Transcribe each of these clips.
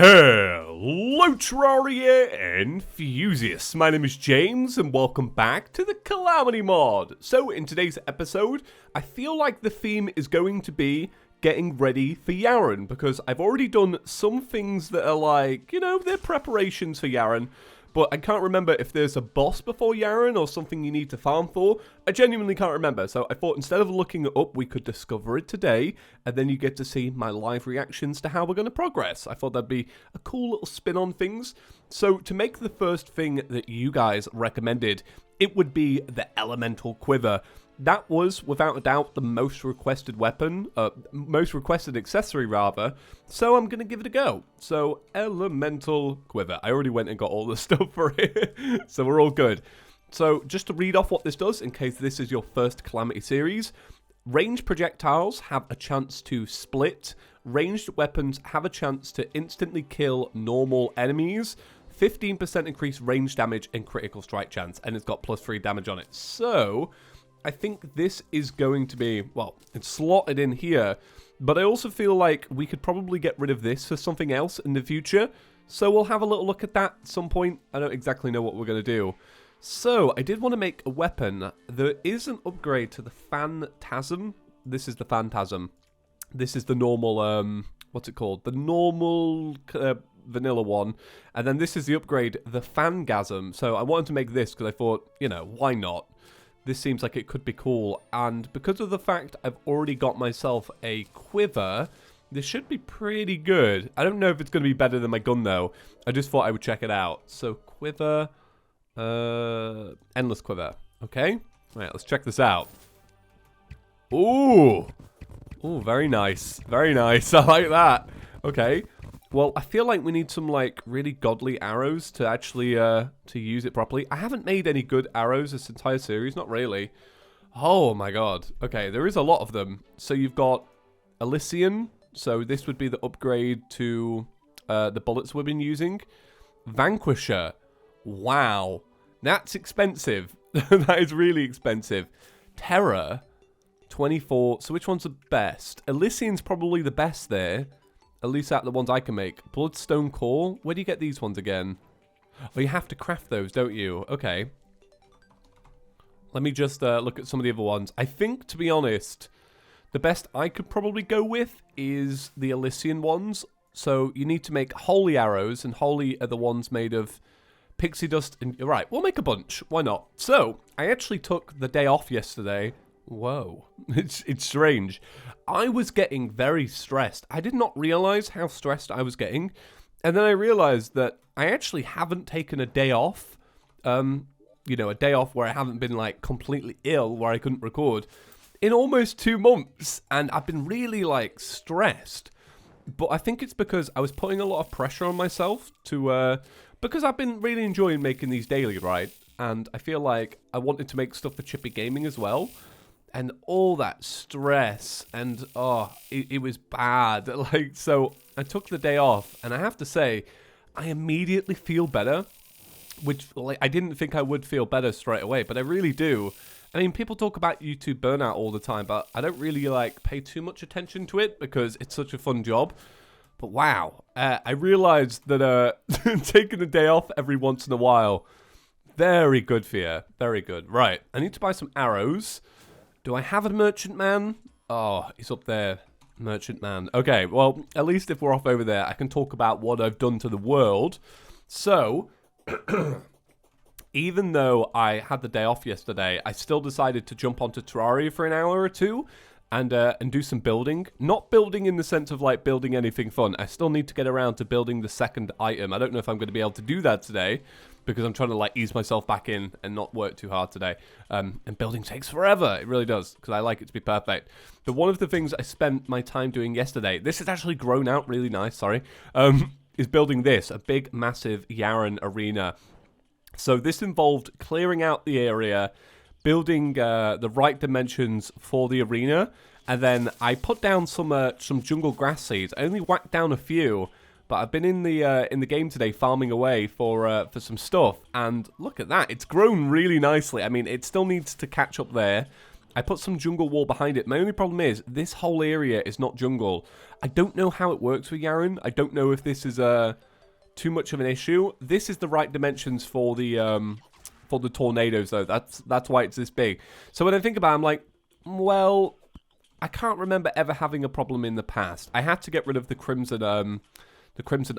Hello Terraria enthusiasts, my name is James and welcome back to the Calamity mod. So in today's episode, I feel like the theme is going to be getting ready for Yharon, because I've already done some things that are like, they're preparations for Yharon, but I can't remember if there's a boss before Yharon or something you need to farm for. I genuinely can't remember, so I thought instead of looking it up, we could discover it today, and then you get to see my live reactions to how we're going to progress. I thought that'd be a cool little spin on things. So to make the first thing that you guys recommended, it would be the Elemental Quiver. That was, without a doubt, the most requested weapon, most requested accessory, rather, so I'm going to give it a go. So, Elemental Quiver. I already went and got all the stuff for it, so we're all good. So, just to read off what this does, in case this is your first Calamity series, ranged projectiles have a chance to split, ranged weapons have a chance to instantly kill normal enemies, 15% increased range damage and critical strike chance, and it's got +3 damage on it. So I think this is going to be, well, it's slotted in here, but I also feel like we could probably get rid of this for something else in the future, so we'll have a little look at that at some point. I don't exactly know what we're going to do. So, I did want to make a weapon. There is an upgrade to the Phantasm. This is the Phantasm. This is the normal, what's it called? The normal vanilla one, and then this is the upgrade, the Phangasm. So, I wanted to make this because I thought, why not? This seems like it could be cool, and because of the fact I've already got myself a quiver, this should be pretty good. I don't know if it's going to be better than my gun, though. I just thought I would check it out. So, quiver, endless quiver. Okay, right, let's check this out. Ooh, very nice, very nice. I like that. Okay. Well, I feel like we need some, really godly arrows to actually, to use it properly. I haven't made any good arrows this entire series, not really. Oh my god. Okay, there is a lot of them. So you've got Elysian, so this would be the upgrade to the bullets we've been using. Vanquisher. Wow. That's expensive. That is really expensive. Terror. 24. So which one's the best? Elysian's probably the best there. At least out of the ones I can make. Bloodstone Core? Where do you get these ones again? Oh, you have to craft those, don't you? Okay. Let me just look at some of the other ones. I think, to be honest, the best I could probably go with is the Elysian ones. So you need to make holy arrows, and holy are the ones made of pixie dust. And right, we'll make a bunch. Why not? So, I actually took the day off yesterday. Whoa, it's strange. I was getting very stressed. I did not realize how stressed I was getting. And then I realized that I actually haven't taken a day off. A day off where I haven't been, completely ill, where I couldn't record, in almost 2 months. And I've been really, stressed. But I think it's because I was putting a lot of pressure on myself to, because I've been really enjoying making these daily, right? And I feel like I wanted to make stuff for Chippy Gaming as well. And all that stress, and it was bad. So I took the day off, and I have to say, I immediately feel better, which I didn't think I would feel better straight away, but I really do. I mean, people talk about YouTube burnout all the time, but I don't really pay too much attention to it because it's such a fun job. But wow, I realized that taking a day off every once in a while, very good for you, very good. Right, I need to buy some arrows. Do I have a merchant man? Oh, he's up there. Merchant man. Okay, well, at least if we're off over there, I can talk about what I've done to the world. So, even though I had the day off yesterday, I still decided to jump onto Terraria for an hour or two and do some building. Not building in the sense of, building anything fun. I still need to get around to building the second item. I don't know if I'm going to be able to do that today, because I'm trying to ease myself back in and not work too hard today. And building takes forever. It really does, because I like it to be perfect. But one of the things I spent my time doing yesterday, this has actually grown out really nice, sorry, is building this, a big, massive Yharon arena. So this involved clearing out the area, building the right dimensions for the arena, and then I put down some jungle grass seeds. I only whacked down a few, but I've been in the game today farming away for some stuff, and look at that, it's grown really nicely. I mean, it still needs to catch up there, I put some jungle wall behind it. My only problem is this whole area is not jungle. I don't know how it works with Yharon. I don't know if this is too much of an issue. This is the right dimensions for the tornadoes, though. That's why it's this big. So when I think about it, I'm like, well, I can't remember ever having a problem in the past. I had to get rid of the Crimson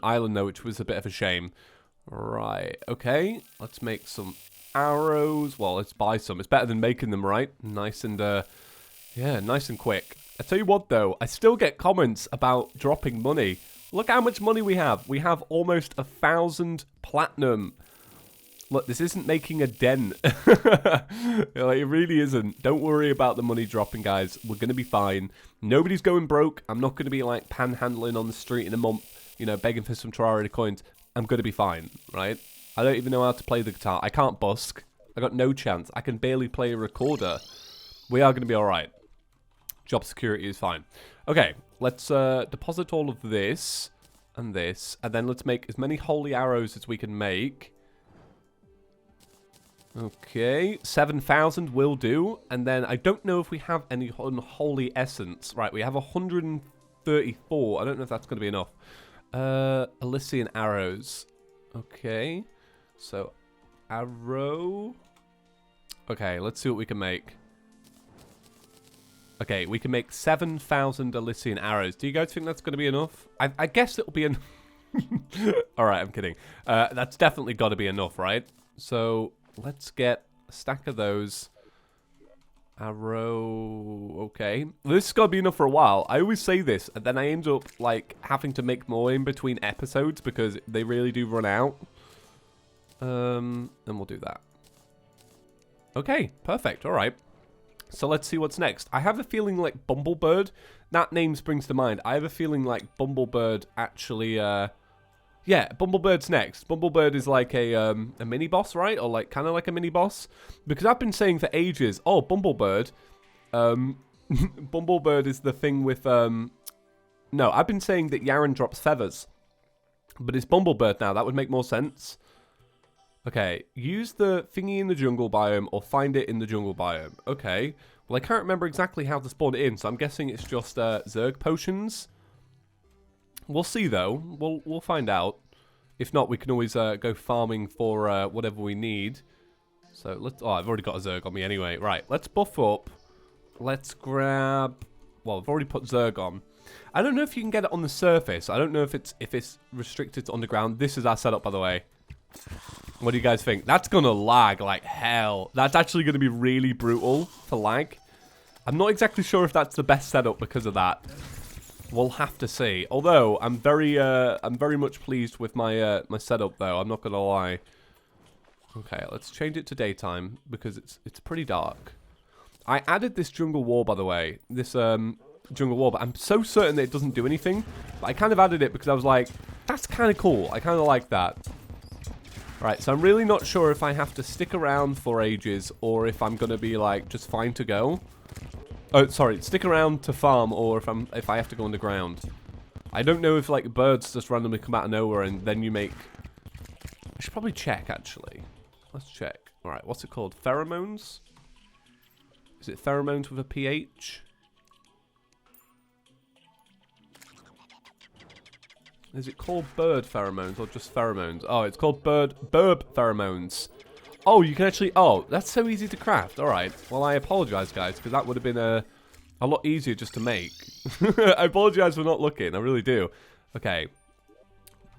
Island, though, which was a bit of a shame. Right, okay. Let's make some arrows. Well, let's buy some. It's better than making them, right? Nice and, yeah, nice and quick. I tell you what, though, I still get comments about dropping money. Look how much money we have. We have almost 1,000 platinum. Look, this isn't making a dent. Like, it really isn't. Don't worry about the money dropping, guys. We're going to be fine. Nobody's going broke. I'm not going to be, like, panhandling on the street in a month, you know, begging for some Terraria coins. I'm going to be fine, right? I don't even know how to play the guitar. I can't busk. I got no chance. I can barely play a recorder. We are going to be all right. Job security is fine. Okay, let's deposit all of this, and then let's make as many holy arrows as we can make. Okay, 7,000 will do. And then I don't know if we have any unholy essence. Right, we have 134. I don't know if that's going to be enough. Elysian arrows. Okay, so arrow. Okay, let's see what we can make. Okay, we can make 7,000 Elysian arrows. Do you guys think that's going to be enough? I guess it'll be enough. Alright, I'm kidding. That's definitely got to be enough, right? So let's get a stack of those. Arrow. Okay. This is got to be enough for a while. I always say this, and then I end up, like, having to make more in between episodes because they really do run out. And we'll do that. Okay, perfect. All right. So let's see what's next. I have a feeling like Bumblebird. That name springs to mind. I have a feeling like Bumblebird actually, yeah, Bumblebird's next. Bumblebird is like a mini-boss, right? Or like kind of like a mini-boss. Because I've been saying for ages, oh, Bumblebird. Bumblebird is the thing with, no, I've been saying that Yharon drops feathers. But it's Bumblebird now. That would make more sense. Okay, use the thingy in the jungle biome or find it in the jungle biome. Okay, well, I can't remember exactly how to spawn it in, so I'm guessing it's just Zerg potions. We'll see, though. We'll find out. If not, we can always go farming for whatever we need. So, let's... Oh, I've already got a Zerg on me anyway. Right, let's buff up. Let's grab... Well, I've already put Zerg on. I don't know if you can get it on the surface. I don't know if it's restricted to underground. This is our setup, by the way. What do you guys think? That's going to lag like hell. That's actually going to be really brutal for lag. I'm not exactly sure if that's the best setup because of that. We'll have to see. Although, I'm very much pleased with my my setup, though. I'm not going to lie. Okay, let's change it to daytime because it's pretty dark. I added this jungle wall, by the way. This jungle wall, but I'm so certain that it doesn't do anything. But I kind of added it because I was like, that's kind of cool. I kind of like that. Right, so I'm really not sure if I have to stick around for ages or if I'm going to be, like, just fine to go. Oh, sorry, stick around to farm or if I have to go underground. I don't know if, like, birds just randomly come out of nowhere and then you make... I should probably check, actually. Let's check. All right, what's it called? Pheromones? Is it pheromones with a PH? Is it called bird pheromones or just pheromones? Oh, it's called burb pheromones. Oh, you can actually... Oh, that's so easy to craft. All right. Well, I apologize, guys, because that would have been a lot easier just to make. I apologize for not looking. I really do. Okay.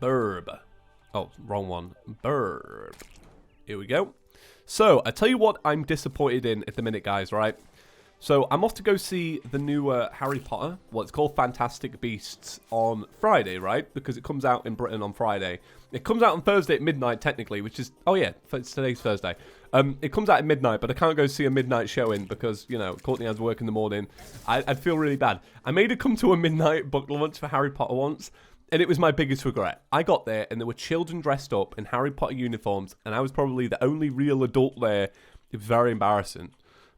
Burb. Oh, wrong one. Burb. Here we go. So, I tell you what I'm disappointed in at the minute, guys, right? So, I'm off to go see the new Harry Potter, well, it's called Fantastic Beasts, on Friday, right? Because it comes out in Britain on Friday. It comes out on Thursday at midnight, technically, which is... Oh, yeah, today's Thursday. It comes out at midnight, but I can't go see a midnight showing because, you know, Courtney has work in the morning. I'd feel really bad. I made her come to a midnight book launch for Harry Potter once, and it was my biggest regret. I got there, and there were children dressed up in Harry Potter uniforms, and I was probably the only real adult there. It was very embarrassing.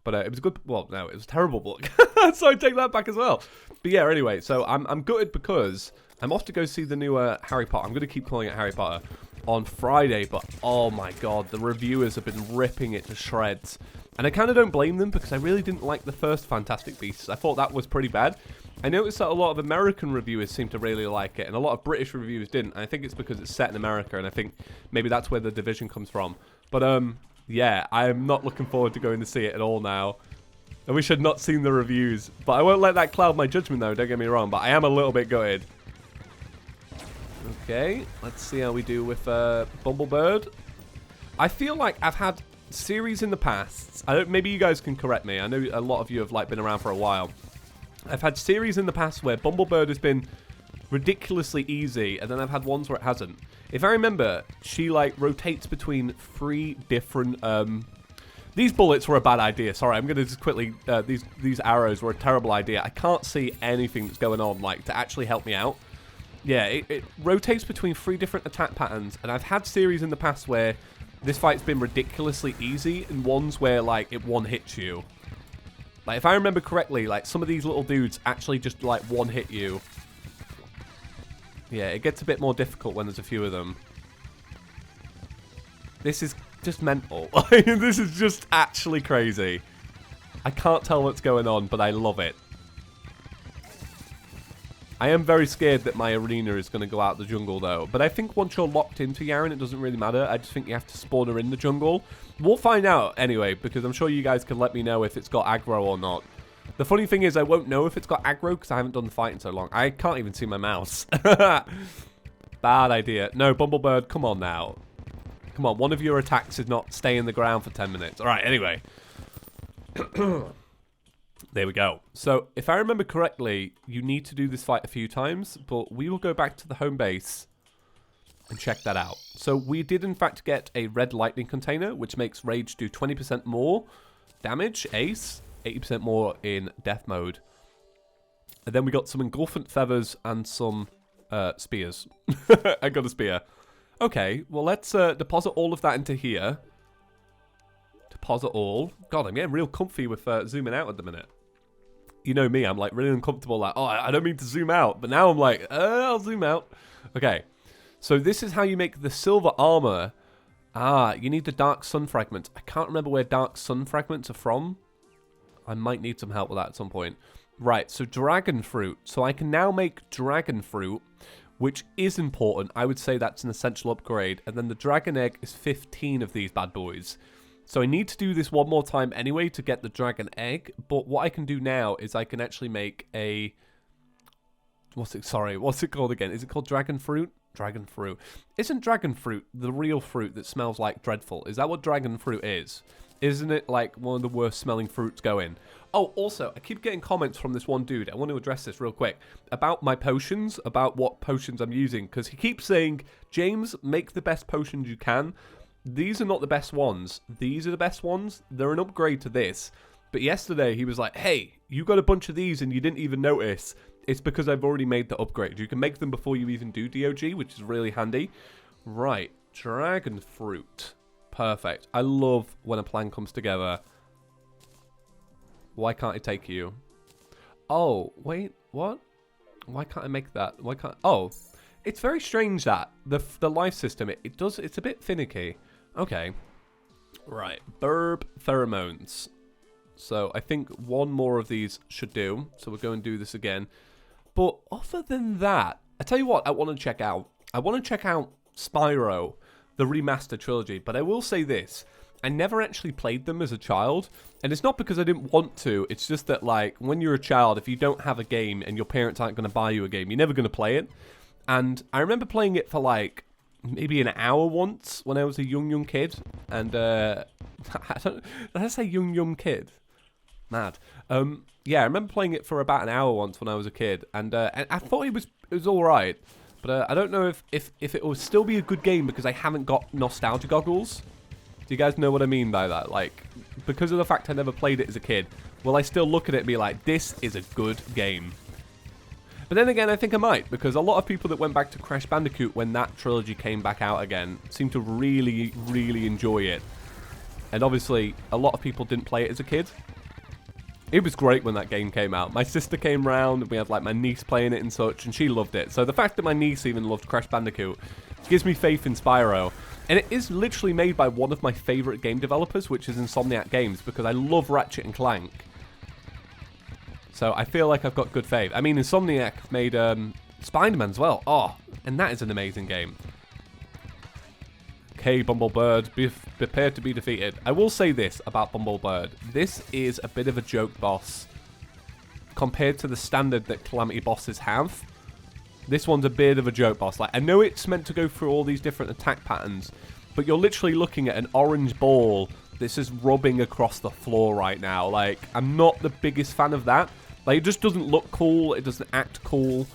But it was a good... Well, no, it was a terrible book. So I take that back as well. But yeah, anyway, so I'm gutted because I'm off to go see the new Harry Potter. I'm going to keep calling it Harry Potter. on Friday, but oh my god, the reviewers have been ripping it to shreds. And I kind of don't blame them because I really didn't like the first Fantastic Beasts. I thought that was pretty bad. I noticed that a lot of American reviewers seem to really like it, and a lot of British reviewers didn't. I think it's because it's set in America, and I think maybe that's where the division comes from. But, yeah, I am not looking forward to going to see it at all now. I wish I'd not seen the reviews. But I won't let that cloud my judgment, though, don't get me wrong. But I am a little bit gutted. Okay, let's see how we do with Bumblebird. I feel like I've had series in the past. Maybe you guys can correct me. I know a lot of you have like been around for a while. I've had series in the past where Bumblebird has been ridiculously easy, and then I've had ones where it hasn't. If I remember, she like rotates between 3 different. These bullets were a bad idea. Sorry, I'm gonna just quickly. These arrows were a terrible idea. I can't see anything that's going on like to actually help me out. Yeah, it rotates between 3 different attack patterns, and I've had series in the past where this fight's been ridiculously easy, and ones where like it one-hits you. Like if I remember correctly, like some of these little dudes actually just like one-hit you. Yeah, it gets a bit more difficult when there's a few of them. This is just mental. This is just actually crazy. I can't tell what's going on, but I love it. I am very scared that my arena is going to go out the jungle, though. But I think once you're locked into Yharon, it doesn't really matter. I just think you have to spawn her in the jungle. We'll find out anyway, because I'm sure you guys can let me know if it's got aggro or not. The funny thing is I won't know if it's got aggro because I haven't done the fight in so long. I can't even see my mouse. Bad idea. No, Bumblebird, come on now. Come on, one of your attacks is not stay in the ground for 10 minutes. All right, anyway. There we go. So, if I remember correctly, you need to do this fight a few times, but we will go back to the home base and check that out. So, we did in fact get a red lightning container, which makes Rage do 20% more damage, ace, 80% more in death mode. And then we got some engulfant feathers and some spears. I got a spear. Okay, well, let's deposit all of that into here. Deposit all. God, I'm getting real comfy with zooming out at the minute. You know me, I'm like really uncomfortable, like, oh, I don't mean to zoom out. But now I'm like, I'll zoom out. Okay, so this is how you make the silver armor. Ah, you need the dark sun fragments. I can't remember where dark sun fragments are from. I might need some help with that at some point. Right, so dragon fruit. So I can now make dragon fruit, which is important. I would say that's an essential upgrade. And then the dragon egg is 15 of these bad boys. So I need to do this one more time anyway to get the dragon egg. But what I can do now is I can actually make a... What's it called again? Is it called dragon fruit? Dragon fruit. Isn't dragon fruit the real fruit that smells like dreadful? Is that what dragon fruit is? Isn't it like one of the worst smelling fruits going? Oh, also, I keep getting comments from this one dude. I want to address this real quick. About my potions, about what potions I'm using. Because he keeps saying, James, make the best potions you can. These are not the best ones. These are the best ones. They're an upgrade to this. But yesterday, he was like, hey, you got a bunch of these and you didn't even notice. It's because I've already made the upgrade. You can make them before you even do DOG, which is really handy. Right, dragon fruit. Perfect. I love when a plan comes together. Why can't I take you? Oh, wait, what? Why can't I make that? Why can't... Oh, it's very strange that the life system, it's a bit finicky. Okay. Right, burb pheromones. So I think one more of these should do. So we'll go and do this again. But other than that, I tell you what I want to check out. I want to check out Spyro, the remastered trilogy. But I will say this. I never actually played them as a child. And it's not because I didn't want to. It's just that, like, when you're a child, if you don't have a game and your parents aren't going to buy you a game, you're never going to play it. And I remember playing it for, like, maybe an hour once when I was a young kid. And, did I say young kid? Mad. Yeah, I remember playing it for about an hour once when I was a kid. And I thought it was alright. But I don't know if it will still be a good game because I haven't got nostalgia goggles. Do you guys know what I mean by that? Like, because of the fact I never played it as a kid, will I still look at it and be like, this is a good game? But then again, I think I might, because a lot of people that went back to Crash Bandicoot when that trilogy came back out again seem to really, really enjoy it. And obviously, a lot of people didn't play it as a kid. It was great when that game came out. My sister came round, and we had like my niece playing it and such, and she loved it. So the fact that my niece even loved Crash Bandicoot gives me faith in Spyro. And it is literally made by one of my favorite game developers, which is Insomniac Games, because I love Ratchet and Clank. So I feel like I've got good faith. I mean, Insomniac made Spider-Man as well. Oh, and that is an amazing game. Okay, Bumblebird, be prepared to be defeated. I will say this about Bumblebird. This is a bit of a joke boss compared to the standard that Calamity bosses have. This one's a bit of a joke boss. Like, I know it's meant to go through all these different attack patterns, but you're literally looking at an orange ball that's just rubbing across the floor right now. Like, I'm not the biggest fan of that. Like, it just doesn't look cool. It doesn't act cool.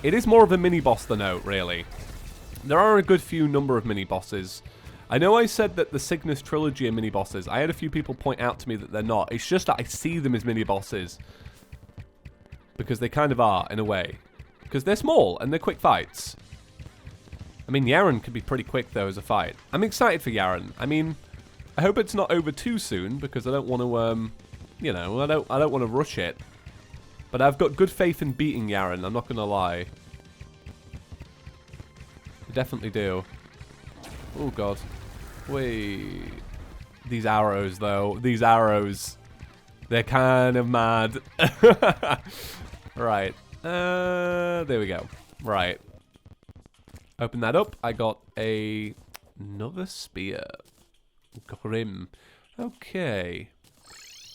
It is more of a mini-boss than out, really. There are a good few number of mini-bosses. I know I said that the Cygnus Trilogy are mini-bosses. I had a few people point out to me that they're not. It's just that I see them as mini-bosses. Because they kind of are, in a way. Because they're small, and they're quick fights. I mean, Yharon could be pretty quick, though, as a fight. I'm excited for Yharon. I mean, I hope it's not over too soon, because I don't want to, you know, I don't want to rush it. But I've got good faith in beating Yharon, I'm not going to lie. I definitely do. Oh, God. Wait. These arrows, though. These arrows. They're kind of mad. Right. There we go. Right. Open that up. I got another spear. Grim. Okay.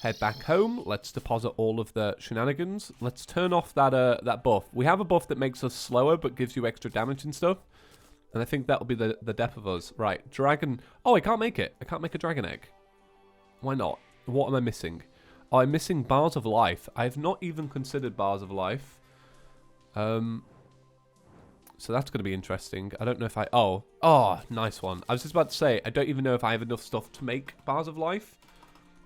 Head back home. Let's deposit all of the shenanigans. Let's turn off that that buff. We have a buff that makes us slower but gives you extra damage and stuff. And I think that'll be the depth of us. Right. Dragon. Oh, I can't make it. I can't make a dragon egg. Why not? What am I missing? Oh, I'm missing bars of life. I have not even considered bars of life. So that's going to be interesting. I don't know if I... Oh, nice one. I was just about to say, I don't even know if I have enough stuff to make bars of life.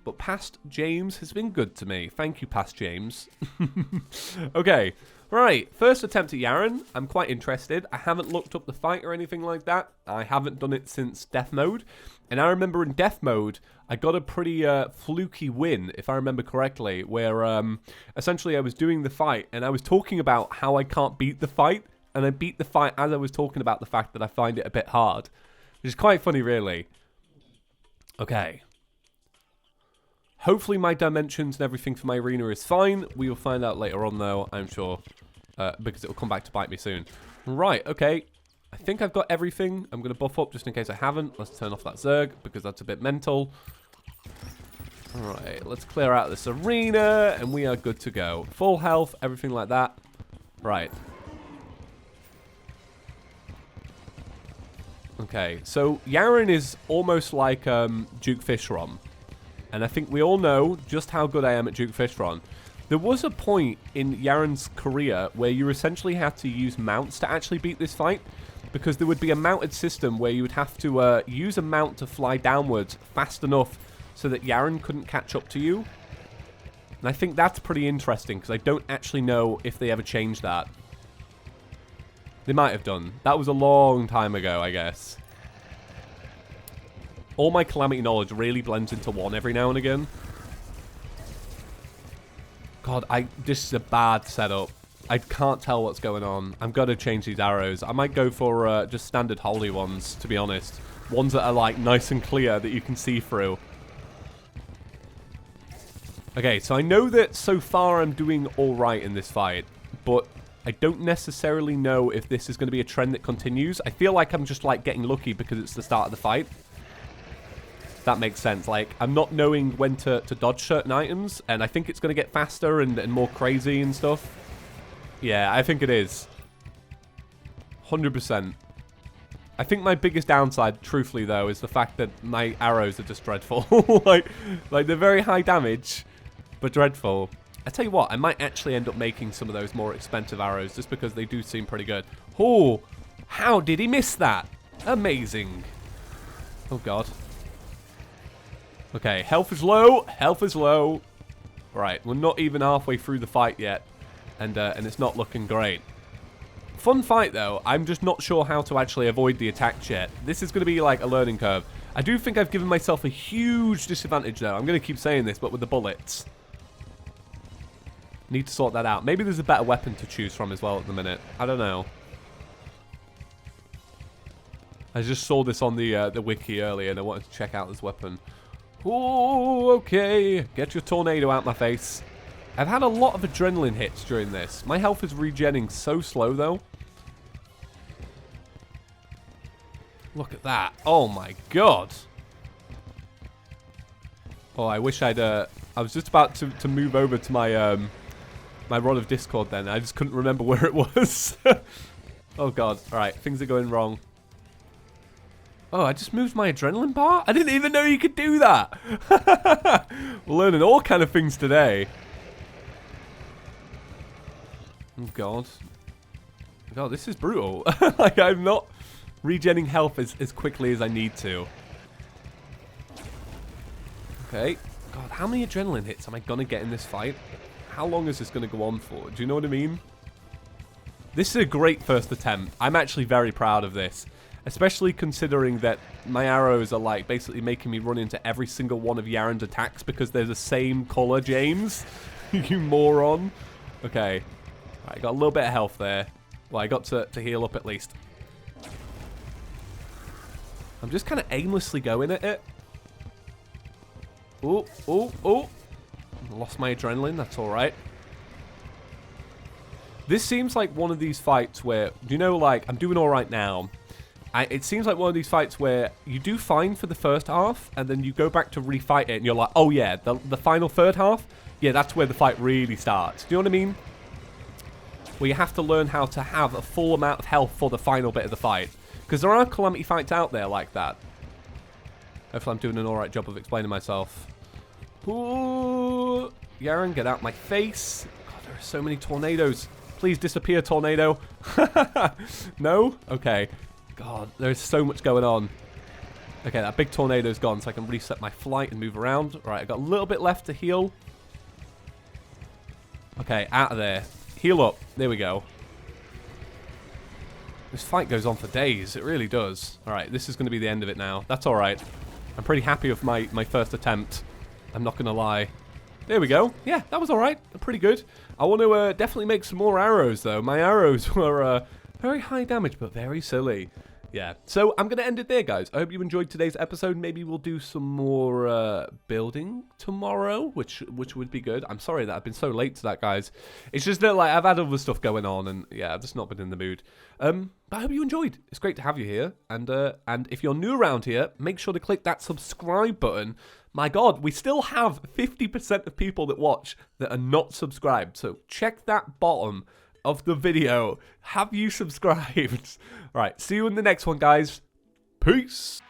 But Past James has been good to me. Thank you, Past James. Okay, right. First attempt at Yharon. I'm quite interested. I haven't looked up the fight or anything like that. I haven't done it since Death Mode. And I remember in Death Mode, I got a pretty fluky win, if I remember correctly, where essentially I was doing the fight, and I was talking about how I can't beat the fight, and I beat the fight as I was talking about the fact that I find it a bit hard. Which is quite funny, really. Okay. Hopefully my dimensions and everything for my arena is fine. We will find out later on, though, I'm sure, because it will come back to bite me soon. Right, okay. I think I've got everything. I'm going to buff up just in case I haven't. Let's turn off that Zerg, because that's a bit mental. Alright, let's clear out this arena, and we are good to go. Full health, everything like that. Right. Okay, so Yharon is almost like Duke Fishron. And I think we all know just how good I am at Duke Fishron. There was a point in Yharon's career where you essentially had to use mounts to actually beat this fight. Because there would be a mounted system where you would have to use a mount to fly downwards fast enough so that Yharon couldn't catch up to you. And I think that's pretty interesting, because I don't actually know if they ever changed that. They might have done. That was a long time ago, I guess. All my Calamity knowledge really blends into one every now and again. God, this is a bad setup. I can't tell what's going on. I'm going to change these arrows. I might go for just standard holy ones, to be honest. Ones that are like nice and clear that you can see through. Okay, so I know that so far I'm doing alright in this fight, but I don't necessarily know if this is going to be a trend that continues. I feel like I'm just like getting lucky because it's the start of the fight. That makes sense. Like, I'm not knowing when to dodge certain items, and I think it's going to get faster and more crazy and stuff. Yeah, I think it is. 100%. I think my biggest downside, truthfully, though, is the fact that my arrows are just dreadful. like they're very high damage, but dreadful. I tell you what, I might actually end up making some of those more expensive arrows, just because they do seem pretty good. Oh, how did he miss that? Amazing. Oh, God. Okay, health is low. Health is low. Right, we're not even halfway through the fight yet. And it's not looking great. Fun fight, though. I'm just not sure how to actually avoid the attack yet. This is going to be like a learning curve. I do think I've given myself a huge disadvantage, though. I'm going to keep saying this, but with the bullets. Need to sort that out. Maybe there's a better weapon to choose from as well at the minute. I don't know. I just saw this on the wiki earlier, and I wanted to check out this weapon. Oh, okay. Get your tornado out my face. I've had a lot of adrenaline hits during this. My health is regenning so slow, though. Look at that. Oh, my God. Oh, I wish I'd... I was just about to move over to my my rod of Discord then. I just couldn't remember where it was. Oh, God. All right, things are going wrong. Oh, I just moved my adrenaline bar? I didn't even know you could do that. We're learning all kind of things today. Oh, God. God, this is brutal. Like, I'm not regenning health as quickly as I need to. Okay. God, how many adrenaline hits am I going to get in this fight? How long is this going to go on for? Do you know what I mean? This is a great first attempt. I'm actually very proud of this. Especially considering that my arrows are like basically making me run into every single one of Yharon's attacks because they're the same color, James. You moron. Okay. Alright, got a little bit of health there. Well, I got to heal up at least. I'm just kind of aimlessly going at it. Oh, oh, oh. Lost my adrenaline. That's alright. This seems like one of these fights where, you know, like, I'm doing alright now. It seems like one of these fights where you do fine for the first half, and then you go back to refight it, and you're like, oh yeah, the final third half, yeah, that's where the fight really starts. Do you know what I mean? Where you have to learn how to have a full amount of health for the final bit of the fight. Because there are Calamity fights out there like that. Hopefully I'm doing an alright job of explaining myself. Ooh, Yharon, get out my face. God, there are so many tornadoes. Please disappear, tornado. No? Okay. God, there's so much going on. Okay, that big tornado's gone, so I can reset my flight and move around. All right, I've got a little bit left to heal. Okay, out of there. Heal up. There we go. This fight goes on for days. It really does. All right, this is going to be the end of it now. That's all right. I'm pretty happy with my first attempt. I'm not going to lie. There we go. Yeah, that was all right. Pretty good. I want to definitely make some more arrows, though. My arrows were... very high damage, but very silly. Yeah. So I'm going to end it there, guys. I hope you enjoyed today's episode. Maybe we'll do some more building tomorrow, which would be good. I'm sorry that I've been so late to that, guys. It's just that, like, I've had other stuff going on, and yeah, I've just not been in the mood. But I hope you enjoyed. It's great to have you here. And if you're new around here, make sure to click that subscribe button. My God, we still have 50% of people that watch that are not subscribed. So check that bottom of the video. Have you subscribed? All right, see you in the next one, guys. Peace.